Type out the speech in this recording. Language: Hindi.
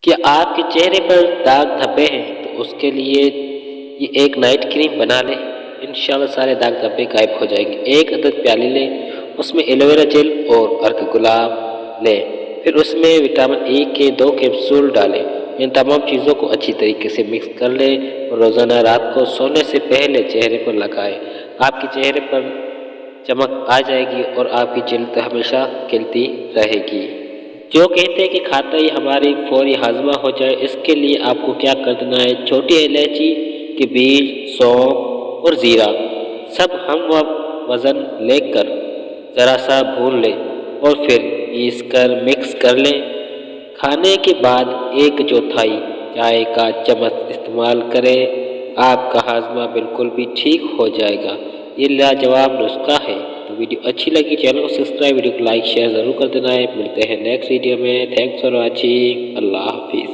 क्या आपके चेहरे पर दाग धब्बे हैं तो उसके लिए ये एक नाइट क्रीम बना लें। इंशाल्लाह सारे दाग धब्बे गायब हो जाएंगे। एक अदद प्याली लें, उसमें एलोवेरा जेल और अर्क गुलाब लें, फिर उसमें विटामिन ई के 2 कैप्सूल डालें। इन तमाम चीज़ों को अच्छी तरीके से मिक्स कर लें और रोज़ाना रात को सोने से पहले चेहरे पर लगाएं। आपके चेहरे पर चमक आ जाएगी और आपकी जल्द हमेशा खिलती रहेगी। जो कहते हैं कि खाते ही हमारी फौरी हाजमा हो जाए, इसके लिए आपको क्या करना है, छोटी इलायची के बीज, सौंफ और ज़ीरा सब हम वज़न लेकर ज़रा सा भून लें और फिर पीस कर मिक्स कर लें। खाने के बाद 1/4 चाय का चम्मच इस्तेमाल करें, आपका हाजमा बिल्कुल भी ठीक हो जाएगा। ये लाजवाब नुस्खा है। तो वीडियो अच्छी लगी चैनल को सब्सक्राइब, वीडियो को लाइक शेयर ज़रूर कर देना है। मिलते हैं नेक्स्ट वीडियो में। Thanks for watching. अल्लाह हाफिज़।